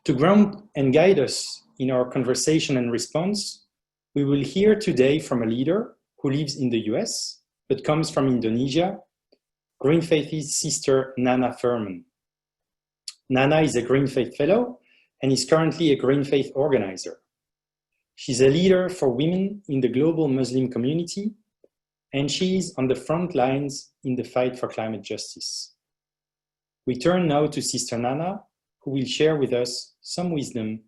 To ground and guide us in our conversation and response, we will hear today from a leader who lives in the US, but comes from Indonesia, Green Faith's sister Nana Furman. Nana is a Green Faith Fellow and is currently a Green Faith organizer. She's a leader for women in the global Muslim community, and she is on the front lines in the fight for climate justice. We turn now to Sister Nana, who will share with us some wisdom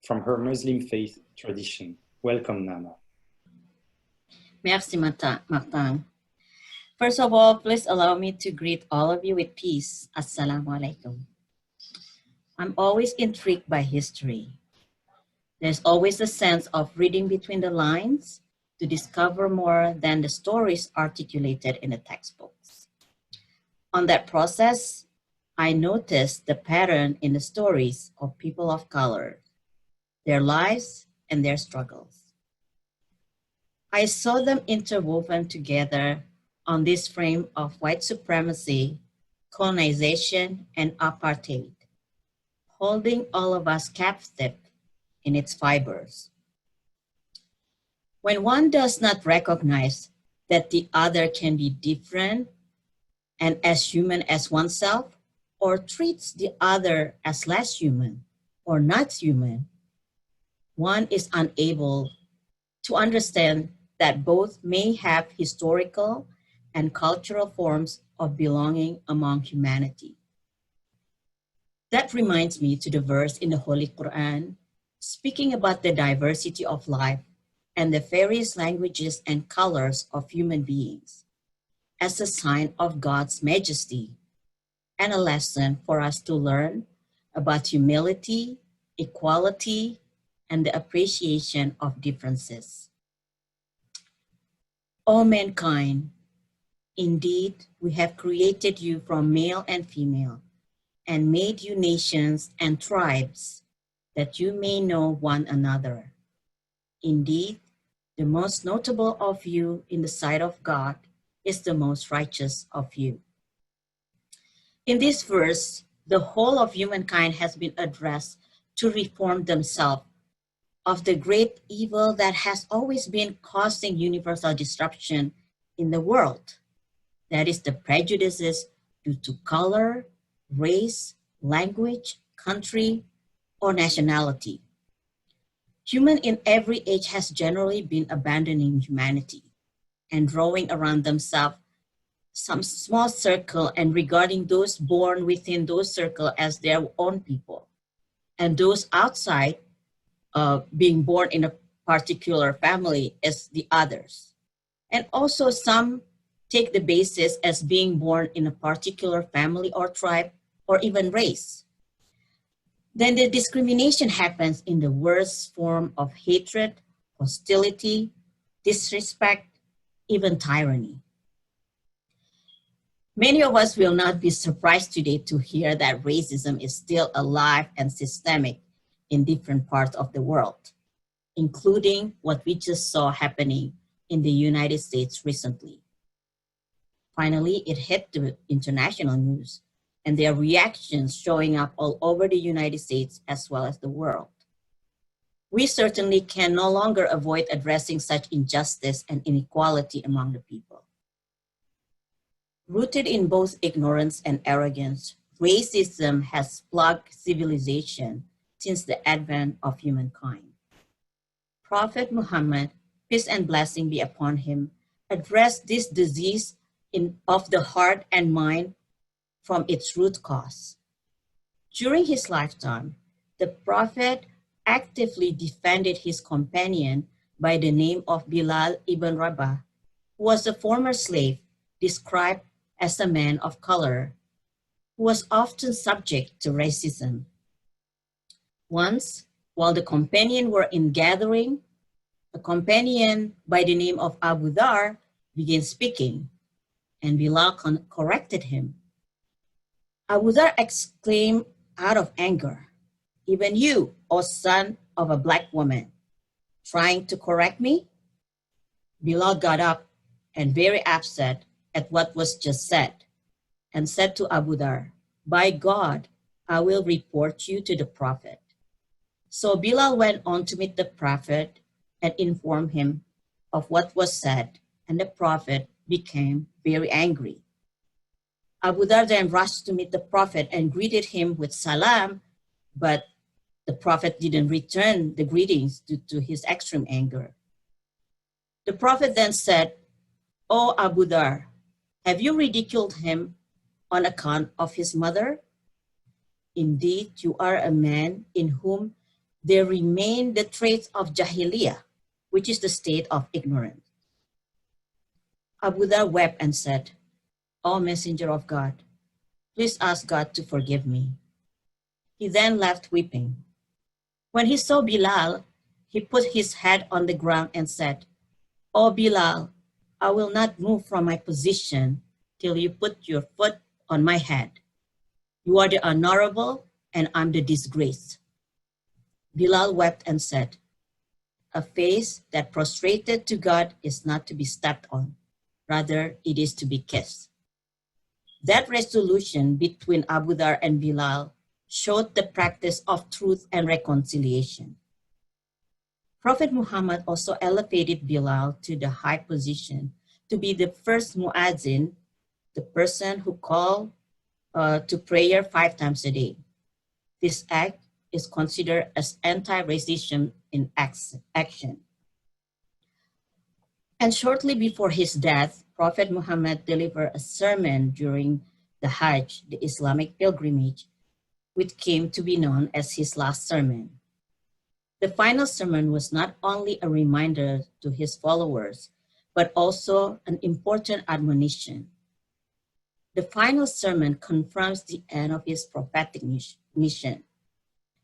from her Muslim faith tradition. Welcome, Nana. Merci, Martin. First of all, please allow me to greet all of you with peace. Assalamu alaikum. I'm always intrigued by history. There's always a sense of reading between the lines to discover more than the stories articulated in the textbooks. On that process, I noticed the pattern in the stories of people of color, their lives and their struggles. I saw them interwoven together on this frame of white supremacy, colonization, and apartheid, holding all of us captive in its fibers. When one does not recognize that the other can be different and as human as oneself, or treats the other as less human or not human, one is unable to understand that both may have historical and cultural forms of belonging among humanity. That reminds me to the verse in the Holy Qur'an, speaking about the diversity of life and the various languages and colors of human beings as a sign of God's majesty and a lesson for us to learn about humility, equality, and the appreciation of differences. O mankind, indeed, we have created you from male and female and made you nations and tribes that you may know one another. Indeed, the most notable of you in the sight of God is the most righteous of you. In this verse, the whole of humankind has been addressed to reform themselves of the great evil that has always been causing universal disruption in the world. That is the prejudices due to color, race, language, country, or nationality. Human in every age has generally been abandoning humanity and drawing around themselves some small circle and regarding those born within those circle as their own people, and those outside being born in a particular family as the others. And also some take the basis as being born in a particular family or tribe or even race. Then the discrimination happens in the worst form of hatred, hostility, disrespect, even tyranny. Many of us will not be surprised today to hear that racism is still alive and systemic in different parts of the world, including what we just saw happening in the United States recently. Finally, it hit the international news, and there are reactions showing up all over the United States as well as the world. We certainly can no longer avoid addressing such injustice and inequality among the people. Rooted in both ignorance and arrogance, racism has plagued civilization since the advent of humankind. Prophet Muhammad, peace and blessing be upon him, addressed this disease of the heart and mind from its root cause. During his lifetime, the Prophet actively defended his companion by the name of Bilal ibn Rabah, who was a former slave described as a man of color, who was often subject to racism. Once, while the companion were in gathering, a companion by the name of Abu Dhar began speaking, and Bilal corrected him. Abu Dhar exclaimed out of anger, "Even you, O son of a black woman, trying to correct me?" Bilal got up and very upset at what was just said and said to Abu Dhar, "By God, I will report you to the Prophet." So Bilal went on to meet the Prophet and inform him of what was said, and the Prophet became very angry. Abu Dhar then rushed to meet the Prophet and greeted him with salam, but the Prophet didn't return the greetings due to his extreme anger. The Prophet then said, "O Abu Dhar, have you ridiculed him on account of his mother? Indeed, you are a man in whom there remain the traits of Jahiliyyah, which is the state of ignorance." Abu Dhar wept and said, "O Messenger of God, please ask God to forgive me." He then left weeping. When he saw Bilal, he put his head on the ground and said, "O Bilal, I will not move from my position till you put your foot on my head. You are the honorable and I'm the disgraced." Bilal wept and said, "A face that prostrated to God is not to be stepped on. Rather, it is to be kissed." That resolution between Abu Dhar and Bilal showed the practice of truth and reconciliation. Prophet Muhammad also elevated Bilal to the high position to be the first muazzin, the person who called to prayer 5 times a day. This act is considered as anti-racism in action. And shortly before his death, Prophet Muhammad delivered a sermon during the Hajj, the Islamic pilgrimage, which came to be known as his last sermon. The final sermon was not only a reminder to his followers, but also an important admonition. The final sermon confirms the end of his prophetic mission.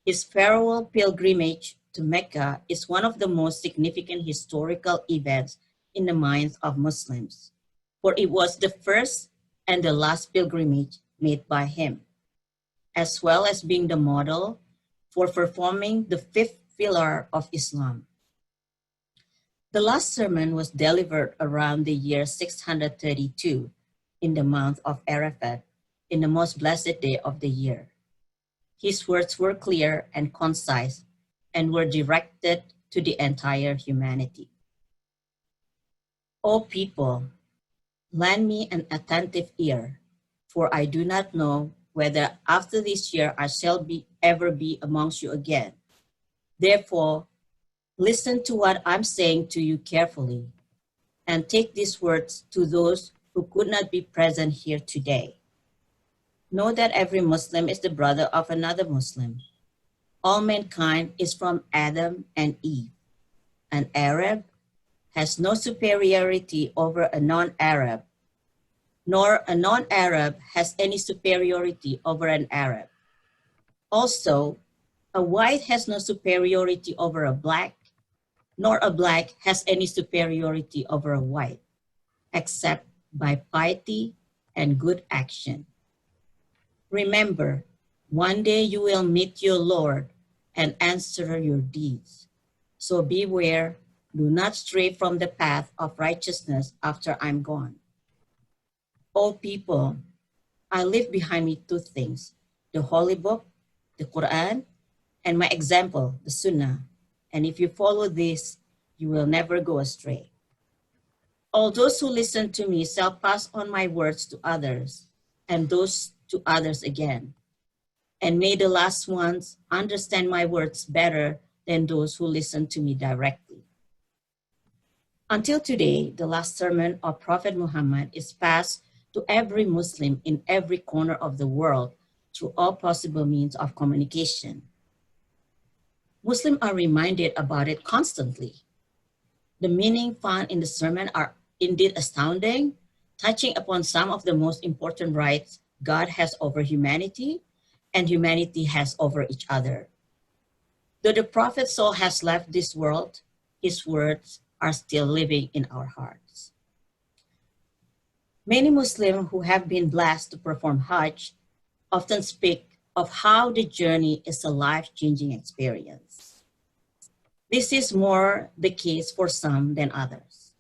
His farewell pilgrimage to Mecca is one of the most significant historical events in the minds of Muslims, for it was the first and the last pilgrimage made by him, as well as being the model for performing the 5th pillar of Islam. The last sermon was delivered around the year 632 in the month of Arafat, in the most blessed day of the year. His words were clear and concise and were directed to the entire humanity. "O people, lend me an attentive ear, for I do not know whether after this year I shall ever be amongst you again. Therefore, listen to what I'm saying to you carefully, and take these words to those who could not be present here today. Know that every Muslim is the brother of another Muslim. All mankind is from Adam and Eve. An Arab has no superiority over a non-Arab, nor a non-Arab has any superiority over an Arab. Also, a white has no superiority over a black, nor a black has any superiority over a white, except by piety and good action. Remember, one day you will meet your Lord and answer your deeds. So beware, do not stray from the path of righteousness after I'm gone. O people, I leave behind me 2 things, the Holy Book, the Qur'an, and my example, the Sunnah. And if you follow this, you will never go astray. All those who listen to me shall pass on my words to others, and those to others again. And may the last ones understand my words better than those who listen to me directly." Until today, the last sermon of Prophet Muhammad is passed to every Muslim in every corner of the world through all possible means of communication. Muslims are reminded about it constantly. The meaning found in the sermon are indeed astounding, touching upon some of the most important rights God has over humanity and humanity has over each other. Though the Prophet's soul has left this world, his words are still living in our hearts. Many Muslims who have been blessed to perform Hajj often speak of how the journey is a life-changing experience. This is more the case for some than others.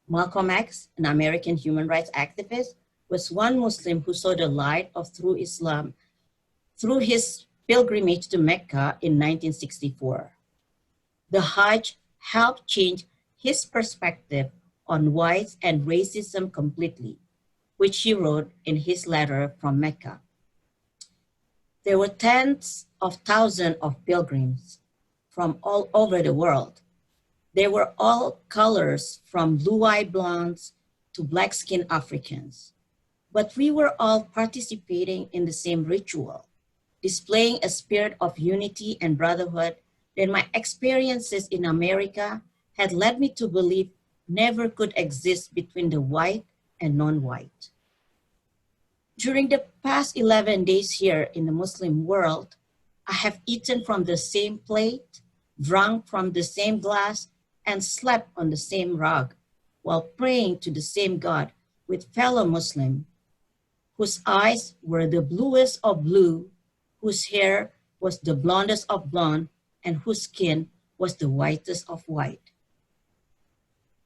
Malcolm X, an American human rights activist, was one Muslim who saw the light of true Islam through his pilgrimage to Mecca in 1964. The Hajj helped change his perspective on whites and racism completely, which he wrote in his letter from Mecca. There were tens of thousands of pilgrims from all over the world. They were all colors, from blue-eyed blondes to black-skinned Africans. But we were all participating in the same ritual, displaying a spirit of unity and brotherhood that my experiences in America had led me to believe never could exist between the white and non-white. During the past 11 days here in the Muslim world, I have eaten from the same plate, drunk from the same glass, and slept on the same rug while praying to the same God with fellow Muslims whose eyes were the bluest of blue, whose hair was the blondest of blonde, and whose skin was the whitest of white.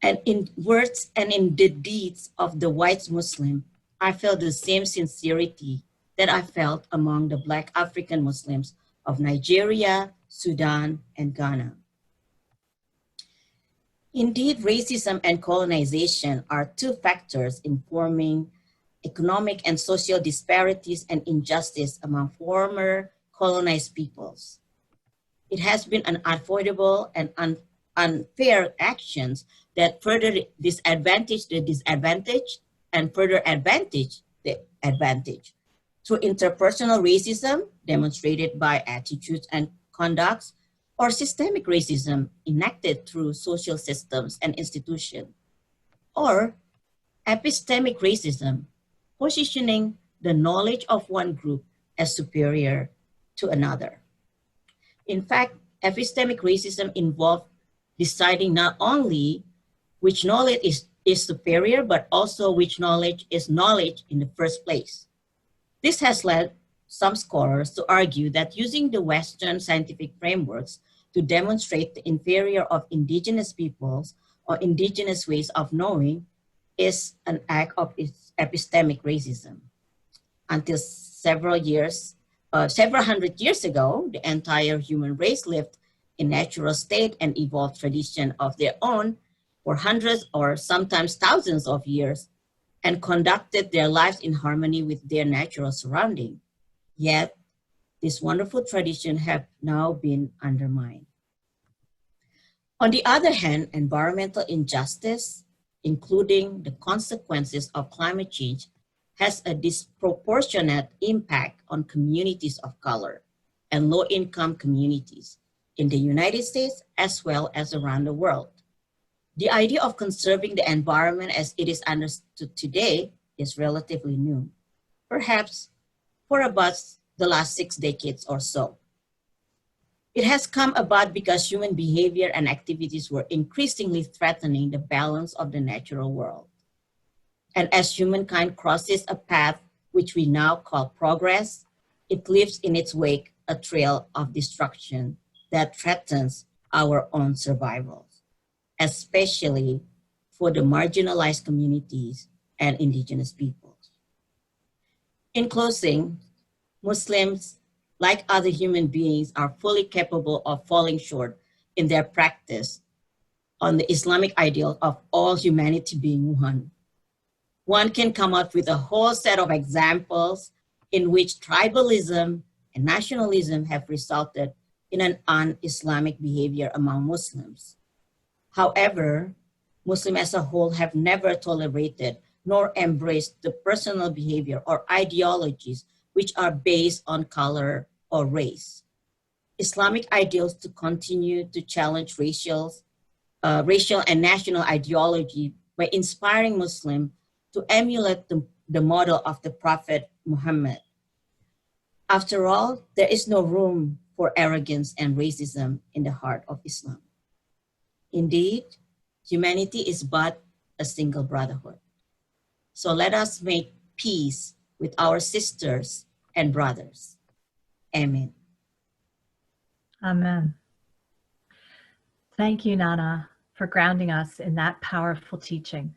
And in words and in the deeds of the white Muslim, I felt the same sincerity that I felt among the Black African Muslims of Nigeria, Sudan, and Ghana. Indeed, racism and colonization are two factors informing economic and social disparities and injustice among former colonized peoples. It has been unavoidable and unfair actions that further disadvantage the disadvantaged and further advantage the advantage through interpersonal racism demonstrated by attitudes and conducts, or systemic racism enacted through social systems and institutions, or epistemic racism, positioning the knowledge of one group as superior to another. In fact, epistemic racism involves deciding not only which knowledge is superior, but also which knowledge is knowledge in the first place. This has led some scholars to argue that using the Western scientific frameworks to demonstrate the inferior of indigenous peoples or indigenous ways of knowing is an act of epistemic racism. Until several hundred years ago, the entire human race lived in natural state and evolved tradition of their own for hundreds or sometimes thousands of years and conducted their lives in harmony with their natural surrounding. Yet, this wonderful tradition have now been undermined. On the other hand, environmental injustice, including the consequences of climate change, has a disproportionate impact on communities of color and low-income communities in the United States as well as around the world. The idea of conserving the environment as it is understood today is relatively new, perhaps for about the last 6 decades or so. It has come about because human behavior and activities were increasingly threatening the balance of the natural world. And as humankind crosses a path which we now call progress, it leaves in its wake a trail of destruction that threatens our own survival, especially for the marginalized communities and indigenous peoples. In closing, Muslims, like other human beings, are fully capable of falling short in their practice on the Islamic ideal of all humanity being one. One can come up with a whole set of examples in which tribalism and nationalism have resulted in an un-Islamic behavior among Muslims. However, Muslims as a whole have never tolerated nor embraced the personal behavior or ideologies which are based on color or race. Islamic ideals to continue to challenge racial and national ideology by inspiring Muslims to emulate the model of the Prophet Muhammad. After all, there is no room for arrogance and racism in the heart of Islam. Indeed, humanity is but a single brotherhood. So let us make peace with our sisters and brothers. Amen. Amen. Thank you, Nana, for grounding us in that powerful teaching.